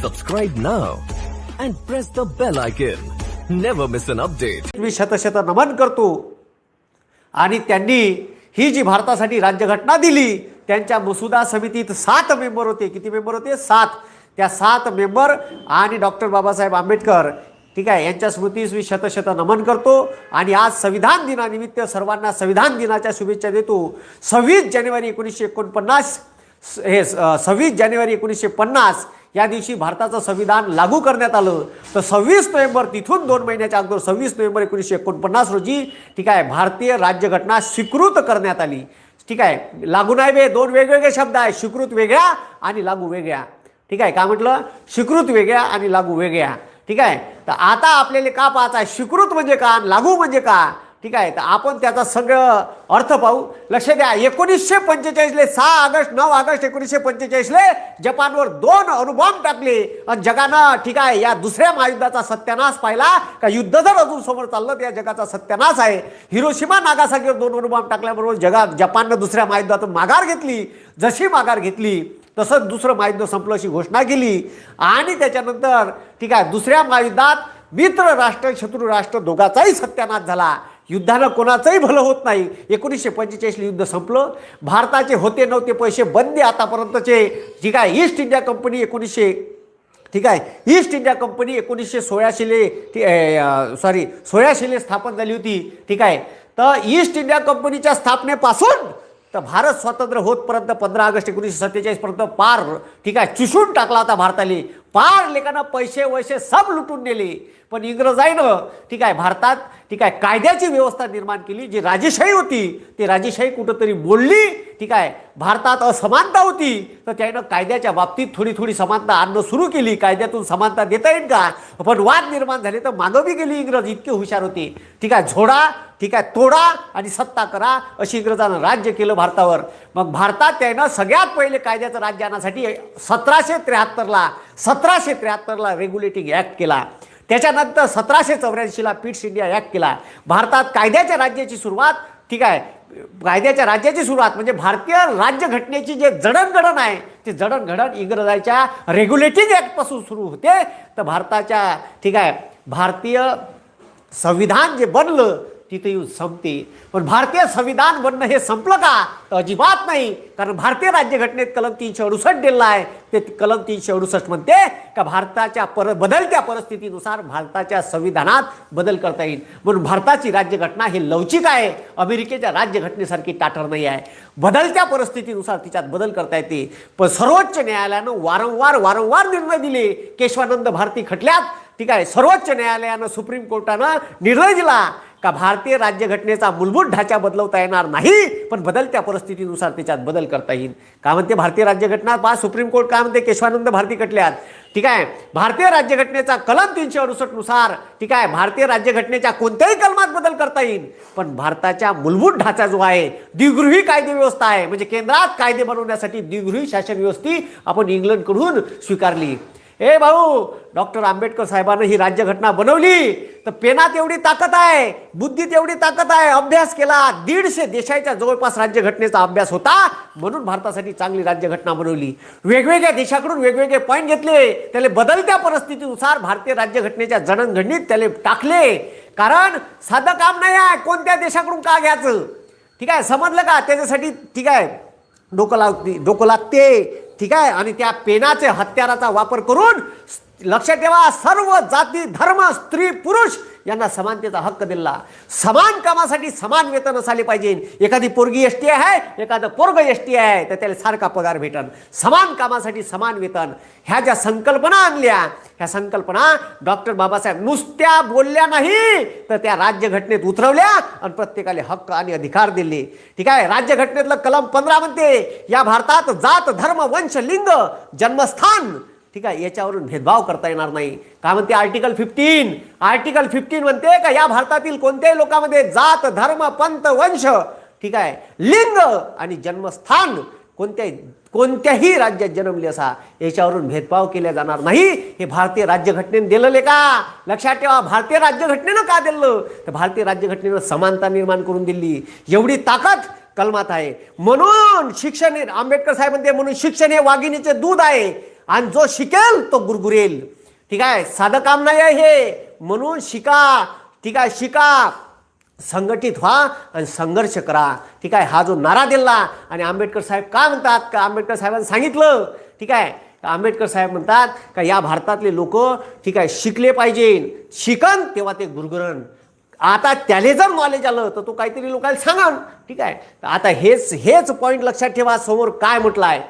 Subscribe now and press the bell icon. Never miss an update. मी शतशत नमन करतो आणि त्यांनी ही जी भारतासाठी राज्यघटना दिली त्यांच्या मसुदा समितीत 7 मेंबर होते. किती मेंबर होते? 7. त्या 7 मेंबर आणि डॉक्टर बाबासाहेब आंबेडकर ठीक आहे यांच्या स्मृतीस मी शतशत नमन करतो आणि आज संविधान दिनानिमित्त सर्वांना संविधान दिनाच्या शुभेच्छा देतो. 26 जानेवारी 1949 हे 26 जानेवारी 1950 या दिवशी भारताचं संविधान लागू करण्यात आलं. तर 26 नोव्हेंबर तिथून 2 महिन्याच्या अगोदर 26 नोव्हेंबर 1949 रोजी ठीक आहे भारतीय राज्यघटना स्वीकृत करण्यात आली. ठीक आहे, लागू नाही बे, 2 वेगवेगळे शब्द आहे, स्वीकृत वेगळ्या आणि लागू वेगळ्या. ठीक आहे, काय म्हटलं? स्वीकृत वेगळ्या आणि लागू वेगळ्या. ठीक आहे, तर आता आपल्याला का पाहायचं आहे स्वीकृत म्हणजे का, लागू म्हणजे का. ठीक आहे, तर आपण त्याचा सगळं अर्थ पाहू. लक्ष द्या, 1945 6 ऑगस्ट 9 ऑगस्ट 1945 जपानवर 2 अणुबॉम्ब टाकले आणि जगानं ठीक आहे या दुसऱ्या महायुद्धाचा सत्यानाश पाहिला. का युद्ध जर अजून समोर चाललं तर या जगाचा सत्यानाश आहे. हिरोशिमा नागासाकीवर 2 अणुबॉम्ब टाकल्याबरोबर जपाननं दुसऱ्या महायुद्धातून माघार घेतली. जशी माघार घेतली तसंच दुसरं महायुद्ध संपलं अशी घोषणा केली आणि त्याच्यानंतर ठीक आहे दुसऱ्या महायुद्धात मित्र राष्ट्र शत्रू राष्ट्र दोघांचाही सत्यानाश झाला. युद्धानं कोणाचंही भलं होत नाही. 1945 युद्ध संपलं. भारताचे होते नव्हते पैसे बंद आतापर्यंतचे. ठीक आहे, ईस्ट इंडिया कंपनी 1986 स्थापन झाली होती. ठीक आहे, तर ईस्ट इंडिया कंपनीच्या स्थापनेपासून तर भारत स्वतंत्र होतपर्यंत 15 ऑगस्ट 1947 पर्यंत पार ठीक आहे चुसून टाकला होता भारताले. पार लेखानं पैसे वैसे सब लुटून नेले. पण इंग्रजाईनं ठीक आहे भारतात ठीक आहे कायद्याची व्यवस्था निर्माण केली. जी राजेशाही होती ती राजेशाही कुठंतरी मोडली. ठीक आहे, भारतात असमानता होती तर त्यानं कायद्याच्या बाबतीत थोडी समानता आणणं सुरू केली. कायद्यातून समानता देता येईल का, पण वाद निर्माण झाले तर मागं बी गेली. इंग्रज इतके हुशार होते. ठीक आहे, झोडा ठीक आहे तोडा आणि सत्ता करा अशी इंग्रजानं राज्य केलं भारतावर. मग भारतात त्यानं सगळ्यात पहिले कायद्याचं राज्य आणण्यासाठी 1773ला रेग्युलेटिंग ॲक्ट केला. त्याच्यानंतर 1784ला पिट्स इंडिया ॲक्ट केला. भारतात कायद्याच्या राज्याची सुरुवात ठीक आहे कायद्याच्या राज्याची सुरुवात म्हणजे भारतीय राज्यघटनेची जे जडणघडण आहे ते जडणघडण इंग्रजाच्या रेग्युलेटिंग ॲक्टपासून सुरू होते. तर भारताच्या ठीक आहे भारतीय संविधान जे बनलं तिथे येऊन संपते. पण भारतीय संविधान बनणं हे संपलं का, तर अजिबात नाही. कारण भारतीय राज्यघटनेत कलम 368 दिलेलं आहे. ते कलम 368 म्हणते का भारताच्या बदलत्या परिस्थितीनुसार भारताच्या संविधानात बदल करता येईल. म्हणून भारताची राज्यघटना ही लवचिक आहे. अमेरिकेच्या राज्यघटनेसारखी टाटर नाही आहे. बदलत्या परिस्थितीनुसार तिच्यात बदल करता येते. पण सर्वोच्च न्यायालयानं वारंवार निर्णय दिले. केशवानंद भारती खटल्यात ठीक आहे सर्वोच्च न्यायालयानं सुप्रीम कोर्टानं निर्णय दिला का भारतीय राज्यघटनेचा मूलभूत ढाचा बदलवता येणार नाही, पण बदलत्या परिस्थितीनुसार त्याच्यात बदल करता येईल. काय म्हणते भारतीय राज्यघटना पहा, सुप्रीम कोर्ट काय म्हणते केशवानंद भारती खटल्यात. ठीक आहे, भारतीय राज्यघटनेचा कलम 368 नुसार ठीक आहे भारतीय राज्यघटनेच्या कोणत्याही कलमात बदल करता येईल. पण भारताच्या मूलभूत ढाचा जो आहे द्विगृही कायदे व्यवस्था आहे म्हणजे केंद्रात कायदे बनवण्यासाठी द्विगृही शासन व्यवस्था आपण इंग्लंडकडून स्वीकारली. ए भाऊ, डॉक्टर आंबेडकर साहेबांनी ही राज्यघटना बनवली तर पेनात एवढी ताकद आहे, बुद्धीत एवढी ताकद आहे, अभ्यास केला. 150 देशाच्या जवळपास राज्यघटनेचा अभ्यास होता म्हणून भारतासाठी चांगली राज्यघटना बनवली. वेगवेगळ्या देशाकडून वेगवेगळे पॉईंट घेतले, त्याला बदलत्या परिस्थितीनुसार भारतीय राज्यघटनेच्या जडणघडणीत त्याला टाकले. कारण साधं काम नाही आहे कोणत्या देशाकडून का घ्यायचं. ठीक आहे, समजलं का? त्याच्यासाठी ठीक आहे डोकं लागते. ठीक आहे, आणि त्या पेनाचे हत्याराचा वापर करून लक्षात ठेवा सर्व जाती धर्म स्त्री पुरुष यांना समानतेचा हक्क दिला. समान कामासाठी समान वेतन असायला पाहिजे. एखादी पोरगी एसटी आहे, एखादं पोरग एसटी आहे तर त्याला सारखा पगार भेटन. समान कामासाठी समान वेतन. ह्या ज्या संकल्पना आणल्या ह्या संकल्पना डॉक्टर बाबासाहेब नुसत्या बोलल्या नाही तर त्या राज्यघटनेत उतरवल्या आणि प्रत्येकाला हक्क आणि अधिकार दिले. ठीक आहे, राज्यघटनेतलं कलम 15 म्हणते या भारतात जात धर्म वंश लिंग जन्मस्थान ठीक आहे याच्यावरून भेदभाव करता येणार नाही. काय म्हणते आर्टिकल 15 म्हणते का या भारतातील कोणत्याही लोकांमध्ये जात धर्म पंथ वंश ठीक आहे लिंग आणि जन्मस्थान कोणत्याही राज्यात जन्मले असा याच्यावरून भेदभाव केला जाणार नाही. हे भारतीय राज्यघटनेने दिलेले का? लक्षात ठेवा, भारतीय राज्यघटनेनं का दिलं तर भारतीय राज्यघटनेनं समानता निर्माण करून दिली. एवढी ताकद कलमात आहे. म्हणून शिक्षण आंबेडकर साहेब म्हणते म्हणून शिक्षण हे वाघिणीचे दूध आहे आणि जो शिकेल तो गुरगुरेल. ठीक आहे, साधं काम नाही आहे हे. म्हणून शिका. ठीक आहे, शिका, संघटित व्हा आणि संघर्ष करा. ठीक आहे, हा जो नारा दिला. आणि आंबेडकर साहेब काय म्हणतात का आंबेडकर साहेबांनी सांगितलं. ठीक आहे, आंबेडकर साहेब म्हणतात का या भारतातले लोक ठीक आहे शिकले पाहिजे. शिकन तेव्हा ते गुरगुरण. आता त्याला जर नॉलेज आलं तर तो काहीतरी लोकांना सांगन. ठीक आहे, आता हेच पॉईंट लक्षात ठेवा. समोर काय म्हटलं आहे.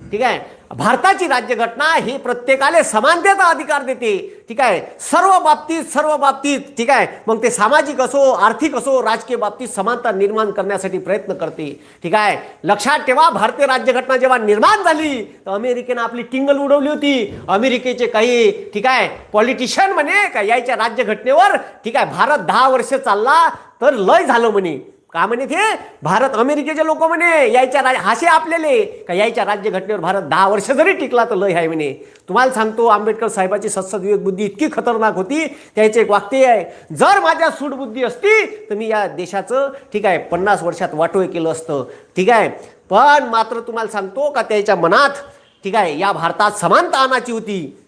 ठीक आहे, भारताची राज्यघटना ही प्रत्येकाला समानतेचा अधिकार देते. ठीक आहे, सर्व बाबतीत. ठीक आहे, मग ते सामाजिक असो, आर्थिक असो, राजकीय बाबतीत समानता निर्माण करण्यासाठी प्रयत्न करते. ठीक आहे, लक्षात ठेवा, भारतीय राज्यघटना जेव्हा निर्माण झाली तर अमेरिकेनं आपली टिंगल उडवली होती. अमेरिकेचे काही ठीक आहे पॉलिटिशियन म्हणे का यायच्या राज्यघटनेवर ठीक आहे भारत 10 वर्ष चालला तर लय झालं म्हणे. का म्हणे ते भारत अमेरिकेचे लोक म्हणे यायच्या हासे आपलेले का यायच्या राज्यघटनेवर भारत 10 वर्ष जरी टिकला तर लय आहे म्हणे. तुम्हाला सांगतो आंबेडकर साहेबाची सत्सद विवेक बुद्धी इतकी खतरनाक होती. त्याचे एक वाक्य आहे, जर माझ्या सूडबुद्धी असती तर मी या देशाचं ठीक आहे 50 वर्षात वाटोळ केलं असतं. ठीक आहे, पण मात्र तुम्हाला सांगतो का त्याच्या मनात ठीक आहे या भारतात समानता आणायची होती.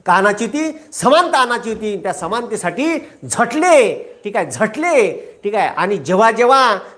का आणायची होती? समानता आणायची होती. त्या समानतेसाठी झटले. ठीक आहे, झटले. ठीक आहे, आणि जेव्हा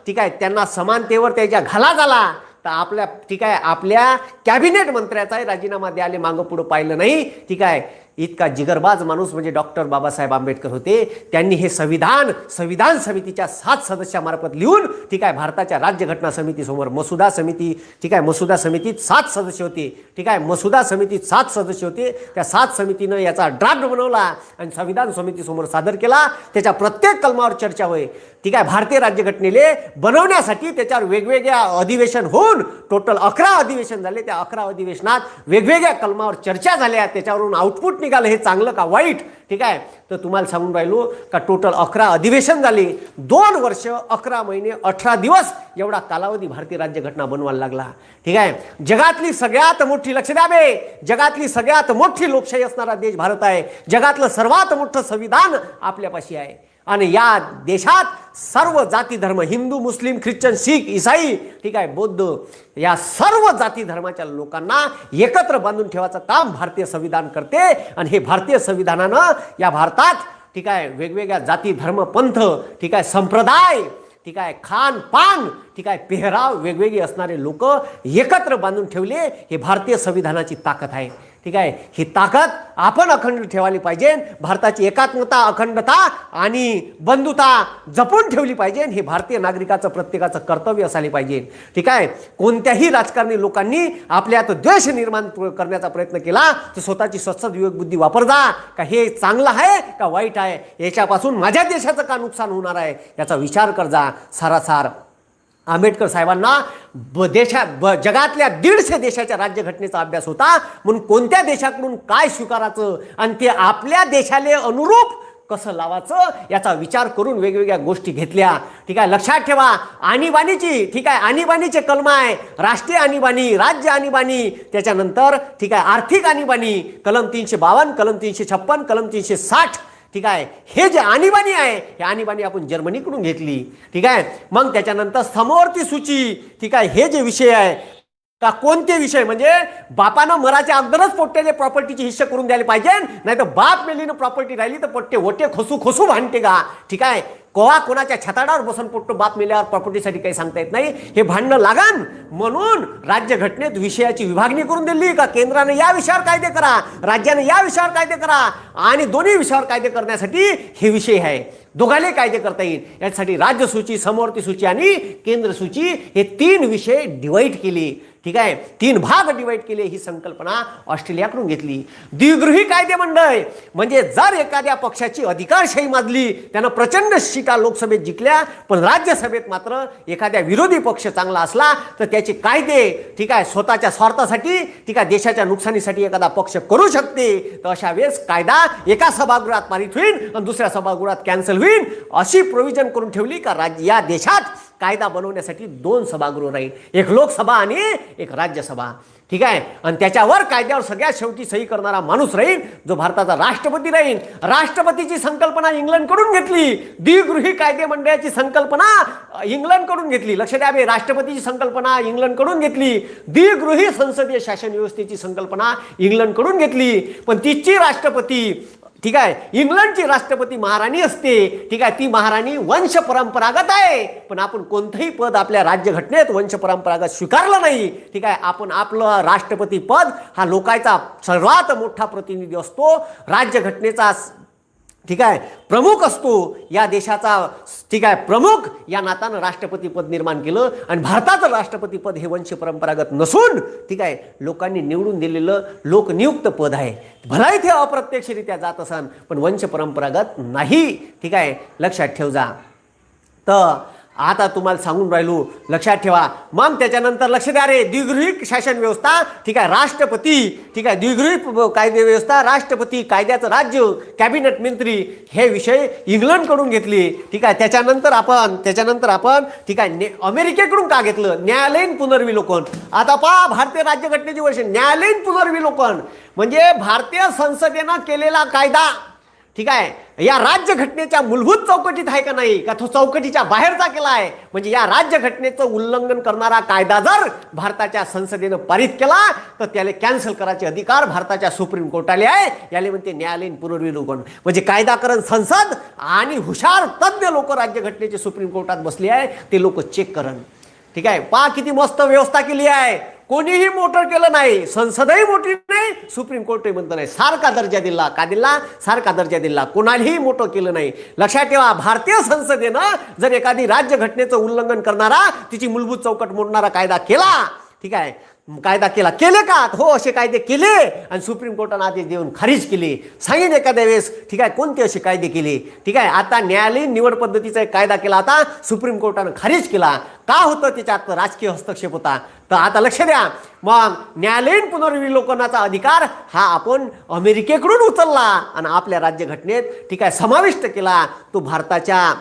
ठीक आहे त्यांना समानतेवर त्याच्या घाला झाला तर आपल्या ठीक आहे आपल्या कॅबिनेट मंत्र्याचाही राजीनामा द्यायला मागं पुढं पाहिलं नाही. ठीक आहे, इतका जिगरबाज माणूस म्हणजे डॉक्टर बाबासाहेब आंबेडकर होते. त्यांनी हे संविधान समितीच्या 7 सदस्यामार्फत लिहून ठीक आहे भारताच्या राज्यघटना समितीसमोर मसुदा समिती ठीक आहे मसुदा समितीत 7 सदस्य होते. ठीक आहे, मसुदा समितीत 7 सदस्य होते. त्या 7 समितीनं याचा ड्राफ्ट बनवला आणि संविधान समितीसमोर सादर केला. त्याच्या प्रत्येक कलमावर चर्चा होय. ठीक आहे, भारतीय राज्यघटनेले बनवण्यासाठी त्याच्यावर वेगवेगळ्या अधिवेशन होऊन टोटल 11 अधिवेशन झाले. त्या 11 अधिवेशनात वेगवेगळ्या कलमावर चर्चा झाल्या. त्याच्यावरून आउटपुट निघालं हे चांगलं का वाईट. ठीक आहे, तर तुम्हाला सांगून राहिलो का टोटल 11 अधिवेशन झाले. 2 वर्ष 11 महिने 18 दिवस एवढा कालावधी भारतीय राज्यघटना बनवायला लागला. ठीक आहे, जगातली सगळ्यात मोठी लक्ष द्यावे जगातली सगळ्यात मोठी लोकशाही असणारा देश भारत आहे. जगातलं सर्वात मोठं संविधान आपल्यापाशी आहे. आणि या देशात सर्व जाती धर्म हिंदू मुस्लिम ख्रिश्चन शीख ईसाई ठीक आहे बौद्ध या सर्व जाती धर्माच्या लोकांना एकत्र बांधून ठेवायचं काम भारतीय संविधान करते. आणि हे भारतीय संविधानानं या भारतात ठीक आहे वेगवेगळ्या जाती धर्म पंथ ठीक आहे संप्रदाय ठीक आहे खान पान ठीक आहे पेहराव वेगवेगळे असणारे लोक एकत्र बांधून ठेवले. हे भारतीय संविधानाची ताकद आहे. ठीक आहे, ही ताकद आपण अखंड ठेवायला पाहिजे. भारताची एकात्मता अखंडता आणि बंधुता जपून ठेवली पाहिजे. हे भारतीय नागरिकाचं प्रत्येकाचं कर्तव्य असायला पाहिजे. ठीक आहे, कोणत्याही राजकारणी लोकांनी आपल्यात द्वेष निर्माण करण्याचा प्रयत्न केला तर स्वतःची सत्सद विवेक बुद्धी वापर जा का हे चांगलं आहे का वाईट आहे, याच्यापासून माझ्या देशाचं का नुकसान होणार आहे याचा विचार कर जा. सारासार आंबेडकर साहेबांना जगातल्या 150 देशाच्या राज्यघटनेचा अभ्यास होता. म्हणून कोणत्या देशाकडून काय स्वीकारायचं आणि ते आपल्या देशाला अनुरूप कसं लावायचं याचा विचार करून वेगवेगळ्या गोष्टी घेतल्या. ठीक आहे, लक्षात ठेवा आणीबाणीची ठीक आहे आणीबाणीचे कलम आहे. राष्ट्रीय आणीबाणी राज्य आणीबाणी त्याच्यानंतर ठीक आहे आर्थिक आणीबाणी कलम 352 कलम 356 कलम 360 ठीक आहे. हे जे आणीबाणी आहे हे आणीबाणी आपण जर्मनीकडून घेतली. ठीक आहे, मग त्याच्यानंतर समवर्ती सूची ठीक आहे. हे जे विषय आहे का कोणते विषय म्हणजे बापानं मराच्या अगोदरच पोट्ट्याने प्रॉपर्टीची हिस्से करून द्यायला पाहिजे. नाही तर बाप मेलीनं प्रॉपर्टी राहिली तर पोट्टे ओटे खोसू भांडते का. ठीक आहे, कोणाच्या छताडावर बसून पोट्टो बाप मेल्यावर प्रॉपर्टीसाठी काही सांगता येत नाही. हे भांडणं लागन म्हणून राज्यघटनेत विषयाची विभागणी करून दिली का केंद्राने या विषयावर कायदे करा राज्याने या विषयावर कायदे करा आणि दोन्ही विषयावर कायदे करण्यासाठी हे विषय आहे. दोघाले कायदे करता येईल यासाठी राज्य सूची समवर्ती सूची आणि केंद्र सूची हे 3 विषय डिवाइड केले. ठीक आहे, 3 भाग डिवाइड केले. ही संकल्पना ऑस्ट्रेलियाकडून घेतली. द्विगृही कायदे मंडळ म्हणजे जर एखाद्या पक्षाची अधिकारशाही माजली त्यानं प्रचंड सीटा लोकसभेत जिंकल्या पण राज्यसभेत मात्र एखाद्या विरोधी पक्ष चांगला असला तर त्याचे कायदे ठीक आहे स्वतःच्या स्वार्थासाठी ठीक आहे देशाच्या नुकसानीसाठी एखादा पक्ष करू शकते. तर अशा वेळेस कायदा एका सभागृहात पारित होईल आणि दुसऱ्या सभागृहात कॅन्सल होईल अशी प्रोव्हिजन करून ठेवली का या देशात कायदा बनवण्यासाठी 2 सभागृह राहील, एक लोकसभा आणि एक राज्यसभा. ठीक आहे. आणि त्याच्यावर कायद्यावर सगळ्यात शेवटी सही करणारा माणूस राहील, जो भारताचा राष्ट्रपती राहील. राष्ट्रपतीची संकल्पना इंग्लंडकडून घेतली, द्विगृही कायदे मंडळाची संकल्पना इंग्लंडकडून घेतली. लक्ष द्या, राष्ट्रपतीची संकल्पना इंग्लंडकडून घेतली, द्विगृही संसदीय शासन व्यवस्थेची संकल्पना इंग्लंडकडून घेतली. पण तिची राष्ट्रपती, ठीक आहे, इंग्लंडची राष्ट्रपती महाराणी असते. ठीक आहे, ती महाराणी वंश परंपरागत आहे. पण आपण कोणतंही पद आपल्या राज्यघटनेत वंश परंपरागत स्वीकारलं नाही. ठीक आहे, आपण आपलं राष्ट्रपती पद हा लोकांचा सर्वात मोठा प्रतिनिधी असतो, राज्यघटनेचा, ठीक आहे, प्रमुख असतो, या देशाचा, ठीक आहे, प्रमुख या नातानं राष्ट्रपती पद निर्माण केलं. आणि भारताचं राष्ट्रपती पद हे वंश परंपरागत नसून, ठीक आहे, लोकांनी निवडून दिलेलं लोकनियुक्त पद आहे. भलाही ते अप्रत्यक्षरित्या जात असन, पण वंश परंपरागत नाही. ठीक आहे, लक्षात ठेव जा. तर आता तुम्हाला सांगून राहिलो, लक्षात ठेवा. मग त्याच्यानंतर लक्ष द्या रे, द्विगृही शासन व्यवस्था, ठीक आहे, राष्ट्रपती, ठीक आहे, द्विगृही कायदे व्यवस्था, राष्ट्रपती, कायद्याचं राज्य, कॅबिनेट मंत्री, हे विषय इंग्लंडकडून घेतले. ठीक आहे, त्याच्यानंतर आपण ठीक आहे, अमेरिकेकडून का घेतलं? न्यायालयीन पुनर्विलोकन. आता पहा, भारतीय राज्यघटनेची वर्ष न्यायालयीन पुनर्विलोकन म्हणजे भारतीय संसदेनं केलेला कायदा, ठीक आहे, या राज्यघटनेच्या मूलभूत चौकटीत आहे का नाही, का तो चौकटीच्या बाहेरचा केला आहे. म्हणजे या राज्यघटनेचं उल्लंघन करणारा कायदा जर भारताच्या संसदेनं पारित केला तर त्याला कॅन्सल करायचे अधिकार भारताच्या सुप्रीम कोर्टाला आहे. याला म्हणते न्यायालयीन पुनर्विलोकन. म्हणजे कायदाकरण संसद आणि हुशार तज्ञ लोक राज्यघटनेचे सुप्रीम कोर्टात बसले आहे, ते लोक चेक करण. ठीक आहे, पहा किती मस्त व्यवस्था केली आहे. कोणीही मोठं केलं नाही, संसदही मोठी नाही, सुप्रीम कोर्टही म्हणतं नाही, सारखा दर्जा दिला. का दिला? सारखा दर्जा दिला, कोणालाही मोठं केलं नाही. लक्षात ठेवा, भारतीय संसदेनं जर एखादी राज्यघटनेचं उल्लंघन करणारा, तिची मूलभूत चौकट मोडणारा कायदा केला, ठीक आहे, कायदा केले का? हो, असे कायदे केले आणि सुप्रीम कोर्टानं आदेश देऊन खारिज केले. सांगेन एखाद्या वेळेस, ठीक आहे, कोणते असे कायदे केले. ठीक आहे, आता न्यायालयीन निवड पद्धतीचा एक कायदा केला, आता सुप्रीम कोर्टानं खारिज केला. का होतं? त्याच्यात राजकीय हस्तक्षेप होता. तर आता लक्ष द्या, मग न्यायालयीन पुनर्विलोकनाचा अधिकार हा आपण अमेरिकेकडून उचलला आणि आपल्या राज्यघटनेत, ठीक आहे, समाविष्ट केला. तो भारताच्या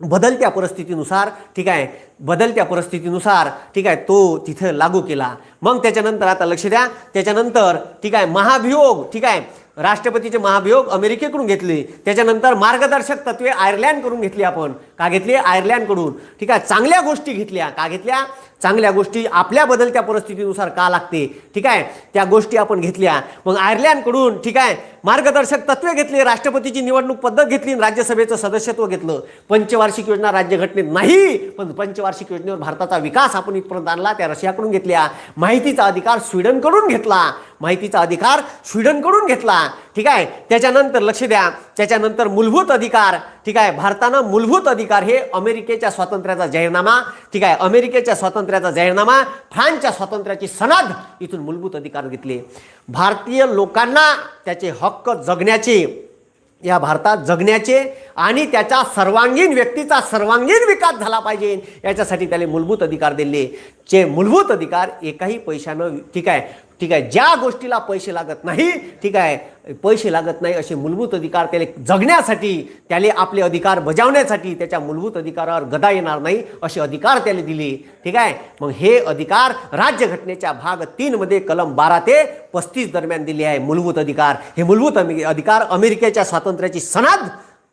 बदलत्या परिस्थितीनुसार, ठीक आहे, बदलत्या परिस्थितीनुसार, ठीक आहे, तो तिथं लागू केला. मग त्याच्यानंतर आता लक्ष द्या, त्याच्यानंतर, ठीक आहे, महाभियोग, ठीक आहे, राष्ट्रपतीचे महाभियोग अमेरिकेकडून घेतले. त्याच्यानंतर मार्गदर्शक तत्वे आयर्लंडकडून घेतली. आपण का घेतली? आयर्लंडकडून. ठीक आहे, चांगल्या गोष्टी घेतल्या. का घेतल्या? चांगल्या गोष्टी आपल्या बदलत्या परिस्थितीनुसार का लागते, ठीक आहे, त्या गोष्टी आपण घेतल्या. मग आयर्लंडकडून, ठीक आहे, मार्गदर्शक तत्वे घेतली, राष्ट्रपतीची निवडणूक पद्धत घेतली, राज्यसभेचं सदस्यत्व घेतलं. पंचवार्षिक योजना राज्यघटनेत नाही, पण पंचवार्षिक योजनेवर भारताचा विकास आपण इथपर्यंत आणला, त्या रशियाकडून घेतल्या. माहितीचा अधिकार स्वीडनकडून घेतला. माहितीचा अधिकार स्वीडनकडून घेतला. ठीक आहे, त्याच्यानंतर लक्ष द्या, त्याच्यानंतर मूलभूत अधिकार, ठीक आहे, भारतानं मूलभूत अधिकार हे अमेरिकेच्या स्वातंत्र्याचा जाहीरनामा, ठीक आहे, अमेरिकेच्या स्वातंत्र्याचा जाहीरनामा, फ्रान्सच्या स्वातंत्र्याची सनद, इथून मूलभूत अधिकार घेतले. भारतीय लोकांना त्याचे हक्क जगण्याचे, या भारतात जगण्याचे आणि त्याच्या सर्वांगीण, व्यक्तीचा सर्वांगीण विकास झाला पाहिजे, याच्यासाठी त्याला मूलभूत अधिकार दिले. जे मूलभूत अधिकार एकाही पैशानं, ठीक आहे, ठीक आहे, ज्या गोष्टीला पैसे लागत नाही, ठीक आहे, पैसे लागत नाही असे मूलभूत अधिकार त्याला जगण्यासाठी, त्याला आपले अधिकार बजावण्यासाठी, त्याच्या मूलभूत अधिकारावर गदा येणार नाही असे अधिकार त्याला दिले. ठीक आहे, मग हे अधिकार राज्यघटनेच्या भाग 3 मध्ये कलम 12 ते 35 दरम्यान दिले आहे. मूलभूत अधिकार हे मूलभूत अधिकार अमेरिकेच्या स्वातंत्र्याची सनद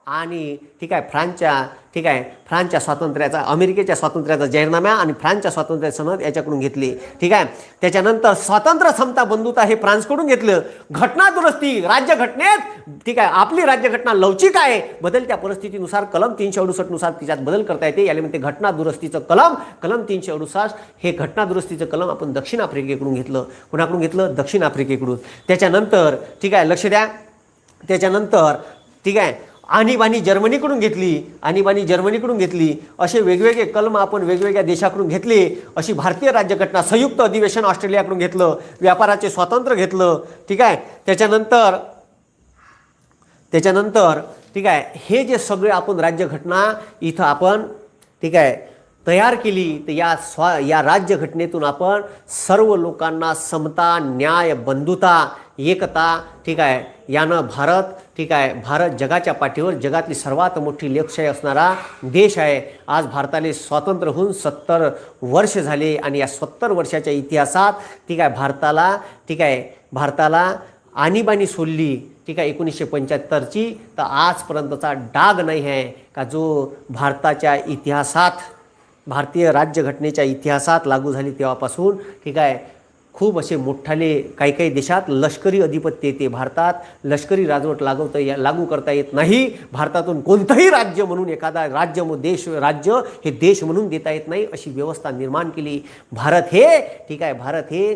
आणि, ठीक आहे, फ्रान्सच्या, ठीक आहे, फ्रान्सच्या स्वातंत्र्याचा, अमेरिकेच्या स्वातंत्र्याचा जाहीरनामा आणि फ्रान्सच्या स्वातंत्र्य सनद याच्याकडून घेतली. ठीक आहे, त्याच्यानंतर स्वातंत्र्य, समता, बंधुता हे फ्रान्सकडून घेतलं. घटना दुरुस्ती राज्यघटनेत, ठीक आहे, आपली राज्यघटना लवचिक आहे, बदलत्या परिस्थितीनुसार कलम 368 नुसार तिच्यात बदल करता येते. याला म्हणते घटना दुरुस्तीचं कलम. कलम 368 हे घटना दुरुस्तीचं कलम आपण दक्षिण आफ्रिकेकडून घेतलं. कोणाकडून घेतलं? दक्षिण आफ्रिकेकडून. त्याच्यानंतर, ठीक आहे, लक्ष द्या, त्याच्यानंतर, ठीक आहे, आणीबाणी जर्मनीकडून घेतली. आणीबाणी जर्मनीकडून घेतली. असे वेगवेगळे कलम आपण वेगवेगळ्या देशाकडून घेतले. अशी भारतीय राज्यघटना. संयुक्त अधिवेशन ऑस्ट्रेलियाकडून घेतलं. व्यापाराचे स्वातंत्र्य घेतलं. ठीक आहे, त्याच्यानंतर, ठीक आहे, हे जे सगळे आपण राज्यघटना इथं आपण, ठीक आहे, तयार केली तर या राज्यघटनेतून आपण सर्व लोकांना समता, न्याय, बंधुता, एकता, ठीक आहे, यानं भारत, ठीक आहे, भारत जगाच्या पाठीवर जगातली सर्वात मोठी लोकशाही असणारा देश आहे. आज भारताला स्वातंत्र्य होऊन 70 वर्ष झाले आणि या 70 वर्षाच्या इतिहासात, ठीक आहे, भारताला आणीबाणी सोडली, ठीक आहे, 1975ची, तर आजपर्यंतचा डाग नाही आहे का जो भारताच्या इतिहासात, भारतीय राज्यघटनेच्या इतिहासात लागू झाली तेव्हापासून, ठीक आहे, खूप असे मोठाले काही देशात लष्करी अधिपत्य येते. भारतात लष्करी राजवट लागू करता येत नाही. भारतातून कोणतंही राज्य म्हणून एखादा राज्य हे देश म्हणून देता येत नाही, अशी व्यवस्था निर्माण केली. भारत हे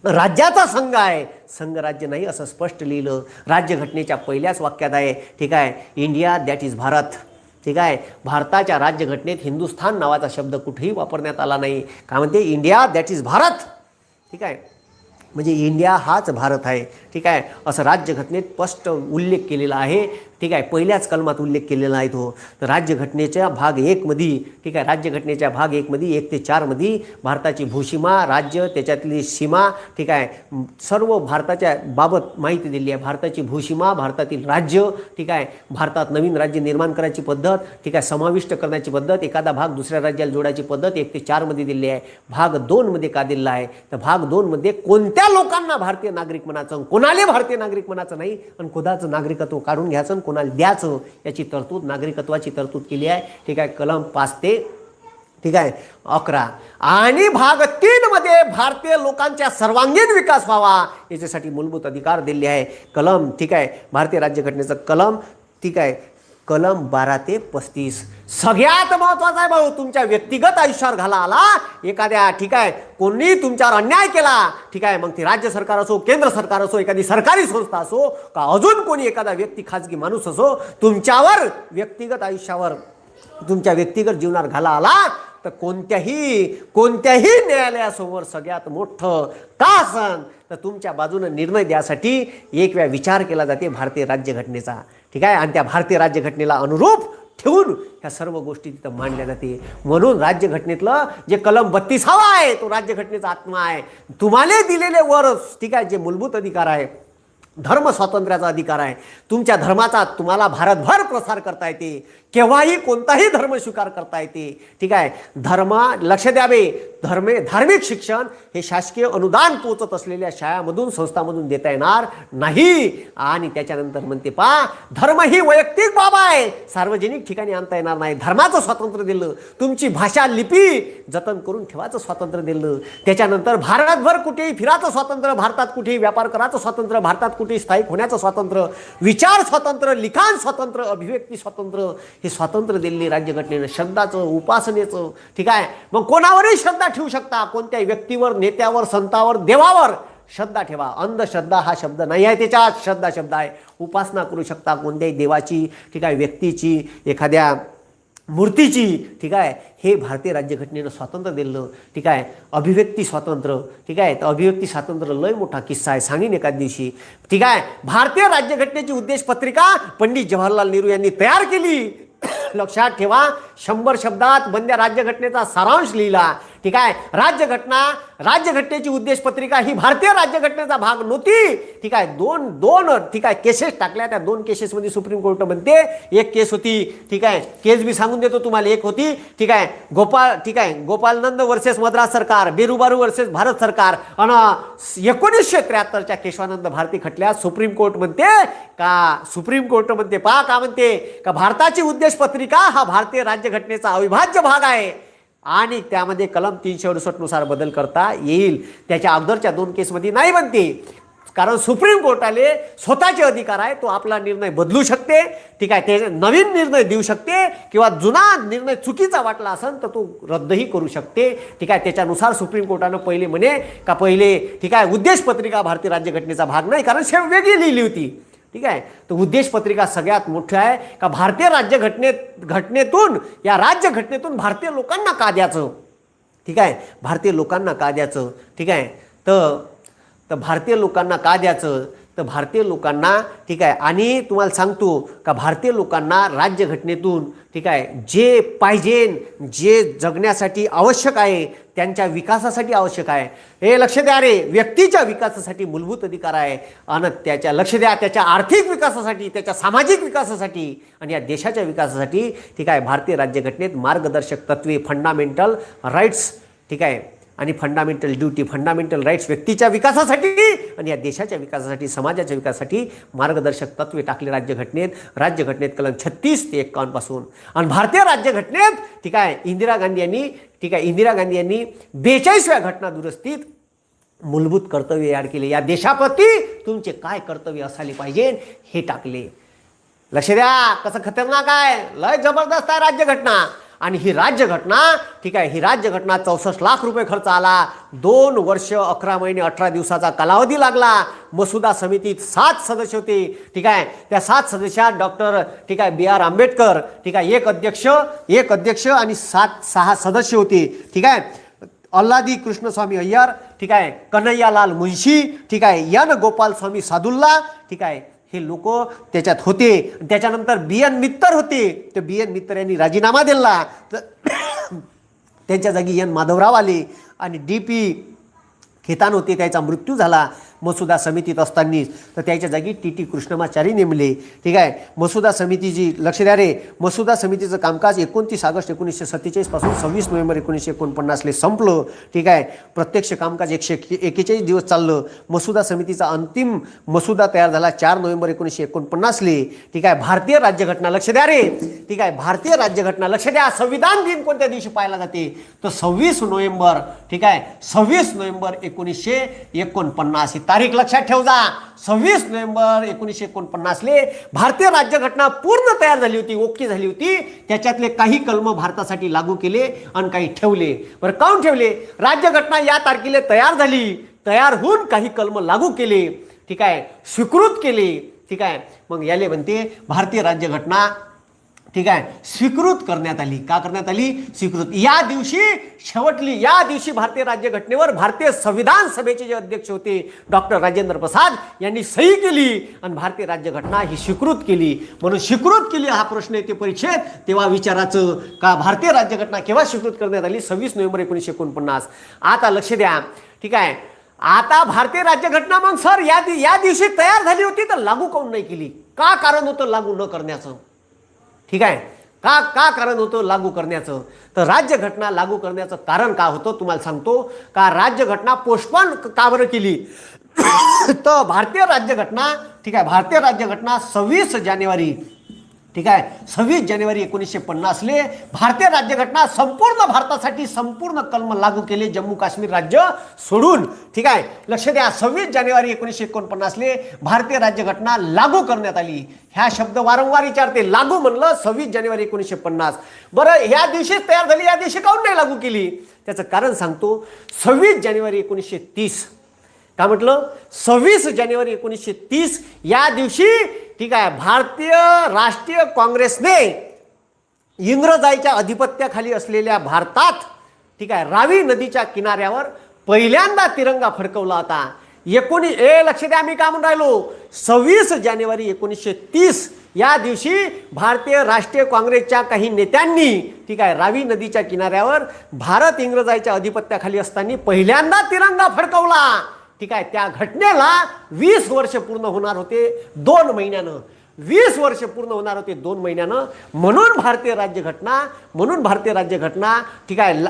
राज्याचा संघ आहे, संघराज्य नाही असं स्पष्ट लिहिलं राज्यघटनेच्या पहिल्याच वाक्यात आहे. ठीक आहे, इंडिया दॅट इज भारत. ठीक आहे, भारताच्या राज्यघटनेत हिंदुस्थान नावाचा शब्द कुठेही वापरण्यात आला नाही. काय म्हणते? India that is Bharat. ठीक आहे, म्हणजे इंडिया हाच भारत आहे. ठीक आहे, असं राज्यघटनेत स्पष्ट उल्लेख केलेला आहे. ठीक आहे, पहिल्याच कलमात उल्लेख केलेला आहे तो. तर राज्यघटनेच्या भाग 1 मध्ये, ठीक आहे, राज्यघटनेच्या भाग 1 मध्ये 1 ते 4 मध्ये भारताची भूसीमा, राज्य, त्याच्यातली सीमा, ठीक आहे, सर्व भारताच्या बाबत माहिती दिली आहे. भारताची भूसीमा, भारतातील राज्य, ठीक आहे, भारतात नवीन राज्य निर्माण करायची पद्धत, ठीक आहे, समाविष्ट करण्याची पद्धत, एखादा भाग दुसऱ्या राज्याला जोडायची पद्धत 1 ते 4 मध्ये दिली आहे. भाग 2 मध्ये का दिलेला आहे? तर भाग 2 मध्ये कोणत्या लोकांना भारतीय नागरिक म्हणायचं, कोणाला भारतीय नागरिक म्हणायचं नाही, आणि कोणाचं नागरिकत्व काढून घ्यायचं, कोणाला द्यायचं, याची तरतूद, नागरिकत्वाची तरतूद केली आहे. ठीक आहे, कलम 5 ते, ठीक आहे, 11. आणि भाग 3 मध्ये भारतीय लोकांचा सर्वांगीण विकास व्हावा याच्यासाठी मूलभूत अधिकार दिले आहे. कलम, ठीक आहे, भारतीय राज्यघटनेचं कलम, ठीक आहे, कलम 12 ते 35. सगळ्यात महत्वाचा आहे भाऊ, तुमच्या व्यक्तिगत आयुष्यावर घाला आला एखाद्या, ठीक आहे, कोणी तुमच्यावर अन्याय केला, ठीक आहे, मग ती राज्य सरकार असो, केंद्र सरकार असो, एखादी सरकारी संस्था असो, का अजून कोणी एखादा व्यक्ती, खाजगी माणूस असो, तुमच्यावर व्यक्तिगत आयुष्यावर, तुमच्या व्यक्तिगत जीवनावर घाला आला तर कोणत्याही न्यायालयासमोर सगळ्यात मोठं का असन तर तुमच्या बाजूने निर्णय द्यासाठी एक वेळा विचार केला जाते भारतीय राज्यघटनेचा. ठीक आहे, आणि त्या भारतीय राज्यघटनेला अनुरूप ठेवून ह्या सर्व गोष्टी तिथं मांडल्या जाते. म्हणून राज्यघटनेतलं जे कलम 32 आहे तो राज्यघटनेचा आत्मा आहे. तुम्हाला दिलेले वर, ठीक आहे, जे मूलभूत अधिकार आहे, धर्म स्वातंत्र्याचा अधिकार आहे, तुमच्या धर्माचा तुम्हाला भारतभर प्रसार करता येते, केव्हाही कोणताही धर्म स्वीकार करता येते. ठीक आहे, लक्ष द्यावे, धार्मिक शिक्षण हे शासकीय अनुदान पोचत असलेल्या शाळांमधून, संस्थांमधून देता येणार नाही. आणि त्याच्यानंतर म्हणते धर्म ही वैयक्तिक बाब आहे, सार्वजनिक ठिकाणी आणता येणार नाही. धर्माचं स्वातंत्र्य दिलं, तुमची भाषा, लिपी जतन करून ठेवायचं स्वातंत्र्य दिलं. त्याच्यानंतर भारतभर कुठेही फिरायचं स्वातंत्र्य, भारतात कुठेही व्यापार करायचं स्वातंत्र्य, भारतात कुठेही स्थायिक होण्याचं स्वातंत्र्य, विचार स्वातंत्र्य, लिखाण स्वातंत्र्य, अभिव्यक्ती स्वातंत्र्य, हे स्वातंत्र्य दिलेले राज्यघटनेनं. श्रद्धाचं, उपासनेचं, ठीक आहे, मग कोणावरही श्रद्धा ठेवू शकता, कोणत्याही व्यक्तीवर, नेत्यावर, संतावर, देवावर श्रद्धा ठेवा. अंधश्रद्धा हा शब्द नाही आहे त्याच्यात, श्रद्धा शब्द आहे. उपासना करू शकता कोणत्याही देवाची, ठीक आहे, व्यक्तीची, एखाद्या मूर्तीची. ठीक आहे, हे भारतीय राज्यघटनेनं स्वातंत्र्य दिलं. ठीक आहे, अभिव्यक्ती स्वातंत्र्य, ठीक आहे, तर अभिव्यक्ती स्वातंत्र्य लय मोठा किस्सा आहे, सांगीन एका दिवशी. ठीक आहे, भारतीय राज्यघटनेची उद्देश पत्रिका पंडित जवाहरलाल नेहरू यांनी तयार केली. लक्षात ठेवा, 100 शब्दात बंद्या राज्यघटनेचा सारांश लिहिला. ठीक आहे, राज्यघटनेची उद्देश पत्रिका ही भारतीय राज्यघटनेचा भाग नव्हती. ठीक आहे, दोन ठीक आहे केसेस टाकल्या. त्या 2 केसेसमध्ये सुप्रीम कोर्ट म्हणते, एक केस होती, ठीक आहे, केस मी सांगून देतो तुम्हाला. एक होती, ठीक आहे, गोपालनंद वर्सेस मद्रास सरकार, बेरुबारू वर्सेस भारत सरकार. आणि 1973च्या केशवानंद भारती खटल्यात सुप्रीम कोर्ट म्हणते का म्हणते का भारताची उद्देश पत्रिका हा भारतीय राज्यघटनेचा अविभाज्य भाग आहे आणि त्यामध्ये कलम 368 नुसार बदल करता येईल. त्याच्या अगोदरच्या 2 केसमध्ये नाही बनते, कारण सुप्रीम कोर्टाले स्वतःचे अधिकार आहे. तो आपला निर्णय बदलू शकते. ठीक आहे, ते नवीन निर्णय देऊ शकते किंवा जुना निर्णय चुकीचा वाटला असेल तर तो रद्दही करू शकते. ठीक आहे, त्याच्यानुसार सुप्रीम कोर्टानं पहिले ठीक आहे, उद्देश पत्रिका भारतीय राज्यघटनेचा भाग नाही, कारण शेव वेगळी लिहिली होती. ठीक आहे, तर उद्देश पत्रिका सगळ्यात मोठी आहे का भारतीय राज्यघटनेतून, या राज्यघटनेतून भारतीय लोकांना का द्यायचं. ठीक आहे, भारतीय लोकांना का द्यायचं. ठीक आहे, तर भारतीय लोकांना का द्यायचं तर भारतीय लोकांना ठीक आहे, आणि तुम्हाला सांगतो का भारतीय लोकांना राज्यघटनेतून ठीक आहे जे पाहिजे, जे जगण्यासाठी आवश्यक आहे, त्यांच्या विकासासाठी आवश्यक आहे, हे लक्ष द्या रे, व्यक्तीच्या विकासासाठी मूलभूत अधिकार आहे, आणि त्याच्या लक्ष द्या त्याच्या आर्थिक विकासासाठी, त्याच्या सामाजिक विकासासाठी आणि या देशाच्या विकासासाठी ठीक आहे भारतीय राज्यघटनेत मार्गदर्शक तत्वे, फंडामेंटल राईट्स ठीक आहे आणि फंडामेंटल ड्युटी, फंडामेंटल राईट्स व्यक्तीच्या विकासासाठी आणि या देशाच्या विकासासाठी, समाजाच्या विकासासाठी मार्गदर्शक तत्वे टाकले राज्यघटनेत कलम 36 ते 51 पासून. आणि भारतीय राज्यघटनेत ठीक आहे इंदिरा गांधी यांनी 42व्या घटना दुरुस्तीत मूलभूत कर्तव्य याद केले. या देशाप्रती तुमचे काय कर्तव्य असायला पाहिजे हे टाकले. लक्ष द्या कसं खतरनाक आहे, लय जबरदस्त आहे राज्यघटना. आणि ही राज्यघटना ठीक आहे, ही राज्यघटना 64 लाख रुपये खर्च आला, 2 वर्ष 11 महिने 18 दिवसाचा कालावधी लागला. मसुदा समितीत 7 सदस्य होते ठीक आहे, त्या 7 सदस्यात डॉक्टर ठीक आहे BR आंबेडकर ठीक आहे एक अध्यक्ष आणि 6 सदस्य होते ठीक आहे. अल्लादी कृष्णस्वामी अय्यर ठीक आहे, कन्हैयालाल मुंशी ठीक आहे, एन गोपाल स्वामी सादुल्ला ठीक आहे, हे लोक त्याच्यात होते. त्याच्यानंतर BN मित्तर होते, तर BN मित्तर यांनी राजीनामा दिला, तर त्यांच्या जागी एन माधवराव आले. आणि DP खेतान होते, त्याचा मृत्यू झाला मसुदा समितीत असताना, तर त्याच्या जागी TT कृष्णमाचारी नेमले ठीक आहे. मसुदा समितीची लक्ष द्या रे, मसुदा समितीचं कामकाज 29 ऑगस्ट 1947 पासून 26 नोव्हेंबर 1949 संपलं ठीक आहे. प्रत्यक्ष कामकाज 141 दिवस चाललं. मसुदा समितीचा अंतिम मसुदा तयार झाला 4 नोव्हेंबर 1949 ठीक आहे. भारतीय राज्यघटना लक्ष द्या रे ठीक आहे, भारतीय राज्यघटना लक्ष द्या. संविधान दिन कोणत्या दिवशी पाहायला जाते, तर 26 नोव्हेंबर ठीक आहे, 26 नोव्हेंबर 1949 ही तारीख लक्षात ठेवजा. 26 नोव्हेंबर 1949 भारतीय राज्यघटना पूर्ण तयार झाली होती, ओके झाली होती. त्याच्यातले काही कलम भारतासाठी लागू केले आणि काही ठेवले. बरं काऊन ठेवले, राज्यघटना या तारखेला तयार झाली, तयार होऊन काही कलम लागू केले ठीक आहे, स्वीकृत केले ठीक आहे. मग याले म्हणते भारतीय राज्यघटना ठीक आहे स्वीकृत करण्यात आली. का करण्यात आली, स्वीकृत. या दिवशी भारतीय राज्यघटनेवर भारतीय संविधान सभेचे जे अध्यक्ष होते डॉक्टर राजेंद्र प्रसाद यांनी सही केली आणि भारतीय राज्यघटना ही स्वीकृत केली. म्हणून स्वीकृत केली हा प्रश्न येते परीक्षेत, तेव्हा विचारायचं का भारतीय राज्यघटना केव्हा स्वीकृत करण्यात आली, 26 नोव्हेंबर 1949. आता लक्ष द्या ठीक आहे. आता भारतीय राज्यघटना मग सर या दिवशी तयार झाली होती तर लागू काऊन नाही केली, का कारण होतं लागू न करण्याचं ठीक आहे. का कारण होतं लागू करण्याचं, तर राज्यघटना लागू करण्याचं कारण का होतं तुम्हाला सांगतो. का राज्यघटना पोस्टपोन का बरं केली, तर भारतीय राज्यघटना ठीक आहे, भारतीय राज्यघटना 26 जानेवारी ठीक आहे, 26 जानेवारी 1950 भारतीय राज्यघटना संपूर्ण भारतासाठी संपूर्ण कलम लागू केले, जम्मू काश्मीर राज्य सोडून ठीक आहे. लक्ष द्या 26 जानेवारी 1949 भारतीय राज्यघटना लागू करण्यात आली. ह्या शब्द वारंवार विचारते, लागू म्हणलं 26 जानेवारी 1950. बरं या दिवशीच तयार झाली, या दिवशी काऊन नाही लागू केली, त्याचं कारण सांगतो. 26 जानेवारी 1930 काय म्हटलं, 26 जानेवारी 1930 या दिवशी ठीक आहे भारतीय राष्ट्रीय काँग्रेसने इंग्रजांच्या अधिपत्याखाली असलेल्या भारतात ठीक आहे रावी नदीच्या किनाऱ्यावर पहिल्यांदा तिरंगा फडकवला होता. लक्ष द्या मी काय म्हणून राहिलो, 26 जानेवारी 1930 या दिवशी भारतीय राष्ट्रीय काँग्रेसच्या काही नेत्यांनी ठीक आहे रावी नदीच्या किनाऱ्यावर भारत इंग्रजांच्या अधिपत्याखाली असताना पहिल्यांदा तिरंगा फडकवला ठीक आहे. त्या घटनेला 20 वर्ष पूर्ण होणार होते 2 महिन्यानं, 20 वर्ष पूर्ण होणार होते 2 महिन्यानं. म्हणून भारतीय राज्यघटना ठीक आहे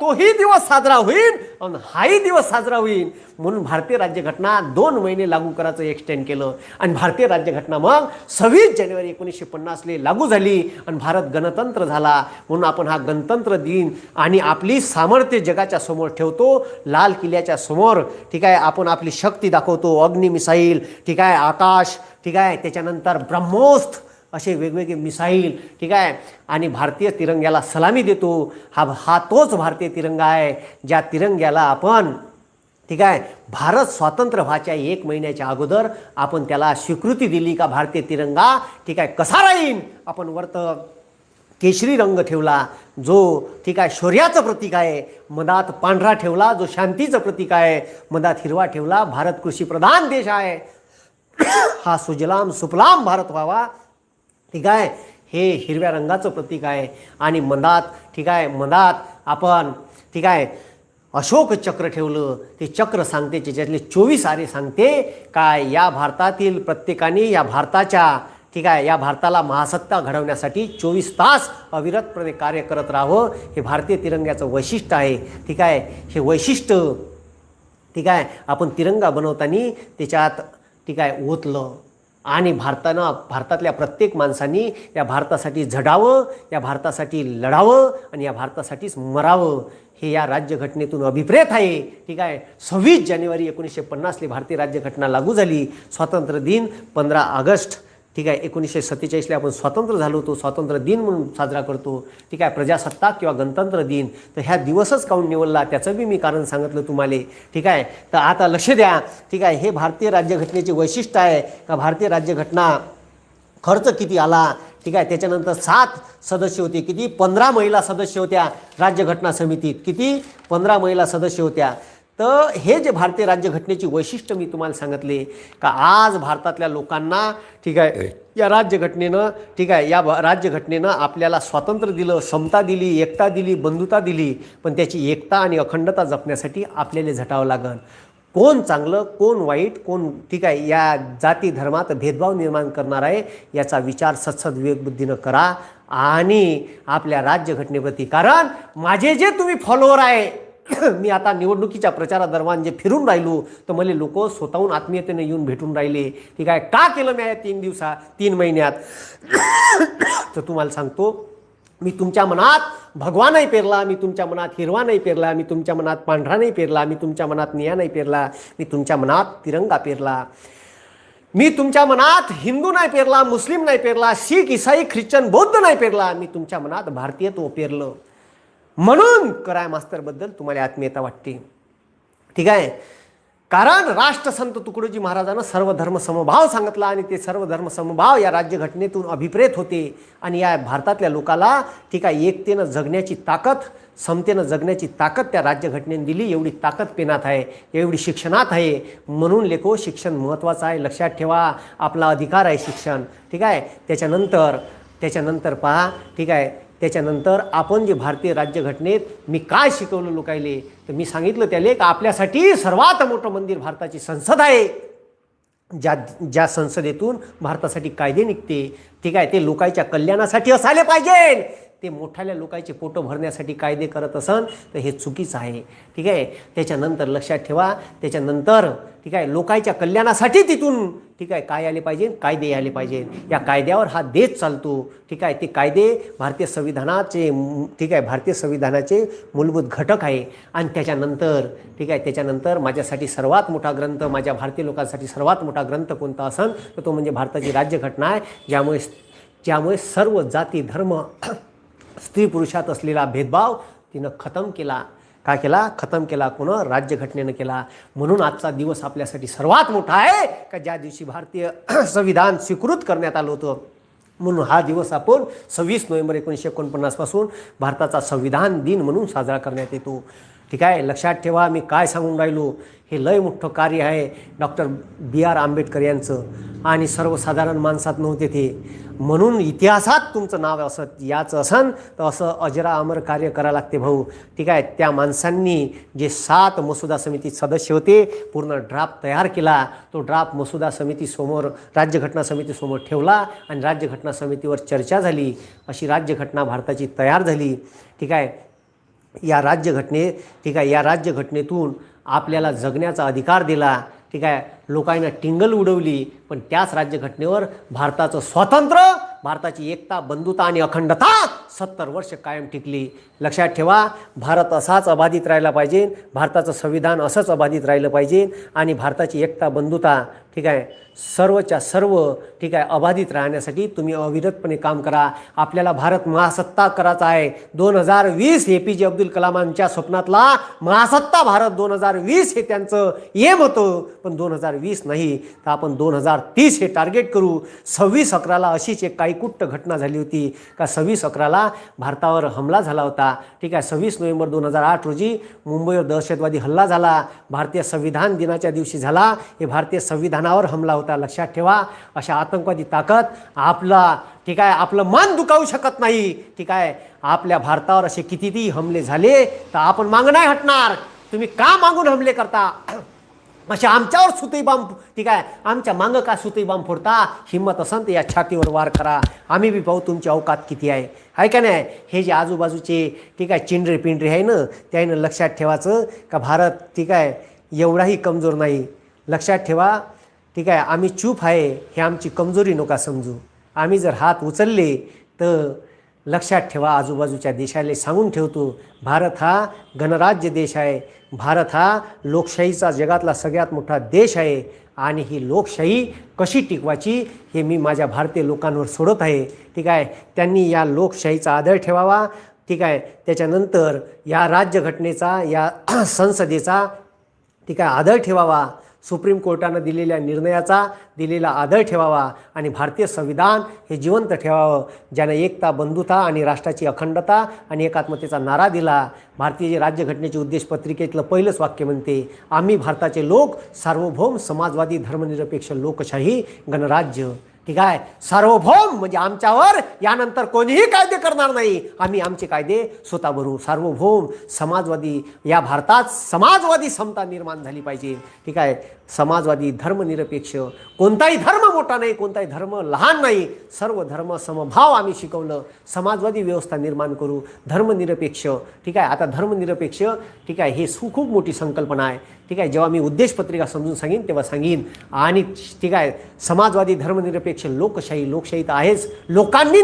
तोही दिवस साजरा होईल आणि हाही दिवस साजरा होईल. म्हणून भारतीय राज्यघटना 2 महिने लागू करायचं एक्सटेंड केलं आणि भारतीय राज्यघटना मग 26 जानेवारी 1950 लागू झाली आणि भारत गणतंत्र झाला. म्हणून आपण हा गणतंत्र दिन आणि आपली सामर्थ्य जगाच्या समोर ठेवतो, लाल किल्ल्याच्या समोर ठीक आहे. आपण आपली शक्ती दाखवतो, अग्नि मिसाईल ठीक आहे, आकाश ठीक आहे, त्याच्यानंतर ब्रह्मोस्त्र असे वेगवेगळे मिसाईल ठीक आहे, आणि भारतीय तिरंग्याला सलामी देतो. हा तोच भारतीय तिरंगा आहे ज्या तिरंग्याला आपण ठीक आहे भारत स्वातंत्र्य व्हायच्या 1 महिन्याच्या अगोदर आपण त्याला स्वीकृती दिली का भारतीय तिरंगा ठीक आहे कसा राहील. आपण वरत केशरी रंग ठेवला जो ठीक आहे शौर्याचं प्रतीक आहे, मधात पांढरा ठेवला जो शांतीचं प्रतीक आहे, मधात हिरवा ठेवला भारत कृषीप्रधान देश आहे हा सुजलाम सुफलाम भारत व्हावा, ठीक आहे, हे हिरव्या रंगाचं प्रतीक आहे. आणि मधात, ठीक आहे, मधात आपण, ठीक आहे, अशोक चक्र ठेवलं. ते चक्र सांगते, त्याच्यातले 24 आरे सांगते काय या भारतातील प्रत्येकाने या भारताच्या, ठीक आहे, या भारताला महासत्ता घडवण्यासाठी 24 तास अविरतपणे कार्य करत राहावं. हे भारतीय तिरंग्याचं वैशिष्ट्य आहे. ठीक आहे, हे वैशिष्ट्य, ठीक आहे, आपण तिरंगा बनवताना त्याच्यात, ठीक आहे, ओतलं. आणि भारतातल्या प्रत्येक माणसांनी या भारतासाठी झडावं, या भारतासाठी लढावं आणि या भारतासाठीच मरावं. हे या राज्यघटनेतून अभिप्रेत आहे. ठीक आहे, 26 जानेवारी 1950 भारतीय राज्यघटना लागू झाली. स्वातंत्र्य दिन 15 ऑगस्ट, ठीक आहे, 1947 आपण स्वतंत्र झालो होतो. स्वातंत्र्य दिन म्हणून साजरा करतो. ठीक आहे, प्रजासत्ताक किंवा गणतंत्र दिन. तर ह्या दिवसच काऊन निवडला त्याचं बी मी कारण सांगितलं तुम्हाला. ठीक आहे, तर आता लक्ष द्या. ठीक आहे, हे भारतीय राज्यघटनेचे वैशिष्ट्य आहे का भारतीय राज्यघटना खर्च किती आला. ठीक आहे, त्याच्यानंतर 7 सदस्य होते. किती? 15 महिला सदस्य होत्या राज्यघटना समितीत. किती? 15 महिला सदस्य होत्या. तर हे जे भारतीय राज्यघटनेची वैशिष्ट्य मी तुम्हाला सांगितले का आज भारतातल्या लोकांना, ठीक आहे, या राज्यघटनेनं, ठीक आहे, या राज्यघटनेनं आपल्याला स्वातंत्र्य दिलं, समता दिली, एकता दिली, बंधुता दिली. पण त्याची एकता आणि अखंडता जपण्यासाठी आपल्याला झटावं लागेल. कोण चांगलं कोण वाईट कोण, ठीक आहे, या जाती धर्मात भेदभाव निर्माण करणार आहे याचा विचार सत्सद विवेकबुद्धीनं करा आणि आपल्या राज्यघटनेप्रती. कारण माझे जे तुम्ही फॉलोअर आहे, मी आता निवडणुकीच्या प्रचारादरम्यान जे फिरून राहिलो तर मला लोक स्वतःहून आत्मीयतेने येऊन भेटून राहिले. ठीक आहे, का केलं मी या 3 महिन्यात तर तुम्हाला सांगतो. मी तुमच्या मनात भगवा नाही पेरला, मी तुमच्या मनात हिरवा नाही पेरला, मी तुमच्या मनात पांढरा नाही पेरला, मी तुमच्या मनात निळा नाही पेरला, मी तुमच्या मनात तिरंगा पेरला. मी तुमच्या मनात हिंदू नाही पेरला, मुस्लिम नाही पेरला, शीख ईसाई ख्रिश्चन बौद्ध नाही पेरला, मी तुमच्या मनात भारतीयत्व पेरलं. म्हणून कराय मास्तरबद्दल तुम्हाला आत्मीयता वाटते. ठीक आहे, कारण राष्ट्रसंत तुकडोजी महाराजांना सर्व धर्म समभाव सांगितला आणि ते सर्व धर्म समभाव या राज्यघटनेतून अभिप्रेत होते. आणि या भारतातल्या लोकाला, ठीक आहे, एकतेनं जगण्याची ताकद, समतेनं जगण्याची ताकद त्या राज्यघटनेने दिली. एवढी ताकद पेनात आहे, एवढी शिक्षणात आहे. म्हणून लेखो शिक्षण महत्त्वाचं आहे. लक्षात ठेवा, आपला अधिकार आहे शिक्षण. ठीक आहे, त्याच्यानंतर पहा, ठीक आहे, त्याच्यानंतर आपण जे भारतीय राज्यघटनेत मी काय शिकवलं लोकायले तर मी सांगितलं त्याले का आपल्यासाठी सर्वात मोठं मंदिर भारताची संसद आहे. ज्या संसदेतून भारतासाठी कायदे निघते. ठीक आहे, ते लोकांच्या कल्याणासाठी असायला पाहिजे. ते मोठ्याल्या लोकांचे पोटं भरण्यासाठी कायदे करत असन तर हे चुकीचं आहे. ठीक आहे, त्याच्यानंतर लक्षात ठेवा, त्याच्यानंतर, ठीक आहे, लोकांच्या कल्याणासाठी तिथून, ठीक आहे, काय आले पाहिजे? कायदे आले पाहिजे. या कायद्यावर हा देश चालतो. ठीक आहे, ते कायदे भारतीय संविधानाचे, ठीक आहे, भारतीय संविधानाचे मूलभूत घटक आहे. आणि त्याच्यानंतर, ठीक आहे, त्याच्यानंतर माझ्यासाठी सर्वात मोठा ग्रंथ, माझ्या भारतीय लोकांसाठी सर्वात मोठा ग्रंथ कोणता असन तर तो म्हणजे भारताची राज्यघटना आहे. ज्यामुळे सर्व जाती धर्म स्त्री पुरुषात असलेला भेदभाव तिनं खतम केला. का केला? खतम केला. कोण? राज्यघटनेनं केला. म्हणून आजचा दिवस आपल्यासाठी सर्वात मोठा आहे का ज्या दिवशी भारतीय संविधान स्वीकृत करण्यात आलं होतं. म्हणून हा दिवस आपण 26 नोव्हेंबर 1949 पासून भारताचा संविधान दिन म्हणून साजरा करण्यात येतो. ठीक आहे, लक्षात ठेवा, मी काय सांगून राहिलो हे लय मोठं कार्य आहे डॉक्टर B.R. आंबेडकर यांचं आणि सर्वसाधारण माणसात नव्हते ते. म्हणून इतिहासात तुमचं नाव असं याचं असन तर असं अजरा अमर कार्य करावं लागते भाऊ. ठीक आहे, त्या माणसांनी जे 7 मसुदा समिती सदस्य होते पूर्ण ड्राफ्ट तयार केला. तो ड्राफ्ट मसुदा समितीसमोर, राज्यघटना समितीसमोर ठेवला आणि राज्यघटना समितीवर चर्चा झाली. अशी राज्यघटना भारताची तयार झाली. ठीक आहे, या राज्यघटनेतून आपल्याला जगण्याचा अधिकार दिला. ठीक आहे, लोकांना टिंगल उडवली पण त्याच राज्यघटनेवर भारताचं स्वातंत्र्य, भारताची एकता, बंधुता आणि अखंडता 70 वर्ष कायम टिकली. लक्षात ठेवा, भारत असाच अबाधित राहिला पाहिजे, भारताचं संविधान असंच अबाधित राहिलं पाहिजे आणि भारताची एकता, बंधुता, ठीक आहे, सर्वच्या सर्व, ठीक आहे, अबाधित राहण्यासाठी तुम्ही अविरतपणे काम करा. आपल्याला भारत महासत्ता करायचा आहे. 2020 APJ अब्दुल कलामांच्या स्वप्नातला महासत्ता भारत 2020 हे त्यांचं एम होतं. पण 2020 नाही तर आपण 2030 हे टार्गेट करू. 26/11ला अशीच एक काहीकुट्ट घटना झाली होती का 26/11ला भारतावर हमला झाला होता. ठीक आहे, 26 नोव्हेंबर 2008 रोजी मुंबईवर दहशतवादी हल्ला झाला. भारतीय संविधान दिनाच्या दिवशी झाला. हे भारतीय संविधानावर हमला होता. होता. लक्षात ठेवा, अशा आतंकवादी ताकद ठीक आहे आपलं मन दुखावू शकत नाही. ठीक आहे, आपल्या भारतावर असे कितीही हमले झाले तर आपण मागं नाही हटणार. तुम्ही का मागून हमले करता? अशा आमच्यावर सुतई बॉम्ब, ठीक आहे, आमच्या मागं का सुतई बॉम्ब फोडता? हिंमत असेल तर या छातीवर वार करा, आम्ही बी पाहू तुमची अवकात किती आहे का नाही. हे जे आजूबाजूचे ठीक आहे चिंडरे पिंडरे आहे ना, त्यानं लक्षात ठेवायचं का भारत ठीक आहे एवढाही कमजोर नाही. लक्षात ठेवा, ठीक आहे, आम्ही चूप आहे हे आमची कमजोरी नका समजू. आम्ही जर हात उचलले तर लक्षात ठेवा, आजूबाजूच्या देशाला सांगून ठेवतो, भारत हा गणराज्य देश आहे. भारत हा लोकशाहीचा जगातला सगळ्यात मोठा देश आहे आणि ही लोकशाही कशी टिकवायची हे मी माझ्या भारतीय लोकांवर सोडत आहे. ठीक आहे, त्यांनी या लोकशाहीचा आदर ठेवावा. ठीक आहे, त्याच्यानंतर या राज्यघटनेचा, या संसदेचा ठीक आहे आदर ठेवावा. सुप्रीम कोर्टानं दिलेल्या निर्णयाचा दिलेला आदर ठेवावा आणि भारतीय संविधान हे जिवंत ठेवावं, ज्यानं एकता, बंधुता आणि राष्ट्राची अखंडता आणि एकात्मतेचा नारा दिला. भारतीय राज्यघटनेच्या उद्देश पत्रिकेतलं पहिलंच वाक्य म्हणते, आम्ही भारताचे लोक सार्वभौम समाजवादी धर्मनिरपेक्ष लोकशाही गणराज्य. ठीक आहे, सार्वभौम म्हणजे आमच्यावर यानंतर कोणीही कायदे करणार नाही, आम्ही आमचे कायदे स्वतः बनवू. सार्वभौम समाजवादी, या भारतात समाजवादी समता निर्माण झाली पाहिजे. ठीक आहे, समाजवादी धर्मनिरपेक्ष, कोणताही धर्म मोठा नाही, कोणताही धर्म लहान नाही, सर्व धर्म समभाव आम्ही शिकवलं. समाजवादी व्यवस्था निर्माण करू, धर्मनिरपेक्ष. ठीक आहे, आता धर्मनिरपेक्ष ठीक आहे हे खूप मोठी संकल्पना आहे. ठीक आहे, जेव्हा मी उद्देश पत्रिका समजून सांगेन तेव्हा सांगेन. आणि ठीक आहे, समाजवादी धर्मनिरपेक्ष लोकशाही, लोकशाही तर आहेच, लोकांनी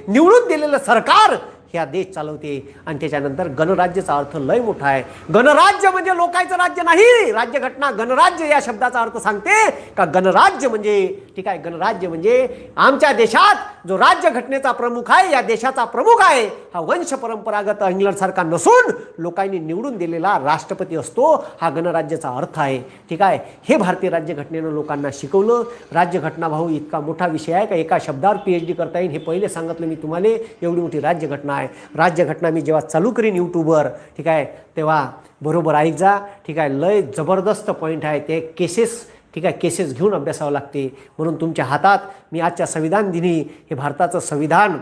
निवडून दिलेलं सरकार ह्या देश चालवते. आणि त्याच्यानंतर गणराज्याचा अर्थ लय मोठा आहे. गणराज्य म्हणजे लोकांचं राज्य नाही. राज्यघटना गणराज्य या शब्दाचा अर्थ सांगते का गणराज्य म्हणजे ठीक आहे, गणराज्य म्हणजे आमच्या देशात जो राज्यघटनेचा प्रमुख आहे, या देशाचा प्रमुख आहे, हा वंश परंपरागत इंग्लंडसारखा नसून लोकांनी निवडून दिलेला राष्ट्रपती असतो. हा गणराज्याचा अर्थ आहे. ठीक आहे, हे भारतीय राज्यघटनेनं लोकांना शिकवलं. राज्यघटना भाऊ इतका मोठा विषय आहे का एका शब्दावर PhD करता येईल. हे पहिले सांगितलं मी तुम्हाला, एवढी मोठी राज्यघटना आहे. राज्यघटना मी जेव्हा चालू करीन यूट्यूबवर ठीक आहे तेव्हा बरोबर ऐक जा. ठीक आहे, लय जबरदस्त पॉईंट आहे ते. केसेस ठीक आहे, केसेस घेऊन अभ्यासावं लागते. म्हणून तुमच्या हातात मी आजच्या संविधान दिनी हे भारताचं संविधान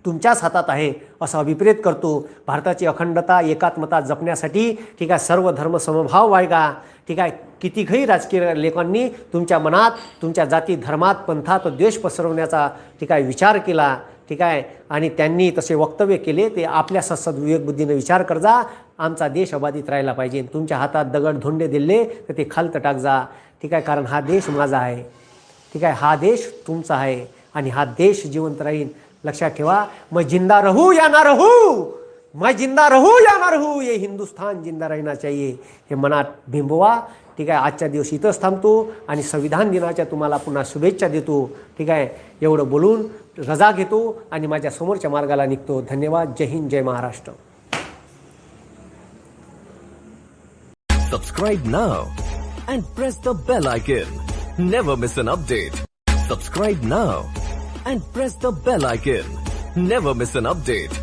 तुमच्याच हातात आहे असं अभिप्रेत करतो. भारताची अखंडता, एकात्मता जपण्यासाठी ठीक आहे सर्व धर्म समभाव वाढगा. ठीक आहे, कितीही राजकीय लोकांनी तुमच्या मनात, तुमच्या जाती धर्मात, पंथात द्वेष पसरवण्याचा ठीक आहे विचार केला. ठीक आहे, आणि त्यांनी तसे वक्तव्य केले, ते आपल्या सद्विवेक बुद्धीने विचार कर जा. आमचा देश अबाधित राहिला पाहिजे. तुमच्या हातात दगड धोंडे दिले तर ते खालत टाक जा. ठीक आहे, कारण हा देश माझा आहे. ठीक आहे, हा देश तुमचा आहे आणि हा देश जिवंत राहील. लक्षात ठेवा, मैं जिंदा रहूं या ना रहूं, मैं जिंदा रहूं या ना रहूं, ये हिंदुस्तान जिंदा रहना चाहिए, हे मनात बिंबवा. ठीक आहे, आजच्या दिवशी इथंच थांबतो आणि संविधान दिनाच्या तुम्हाला पुन्हा शुभेच्छा देतो. ठीक आहे, एवढं बोलून रजा घेतो आणि माझ्या समोरच्या मार्गाला निघतो. धन्यवाद. जय हिंद, जय Maharashtra. Subscribe now and press the bell icon. Never miss an update. Subscribe now and press the bell icon. Never miss an update.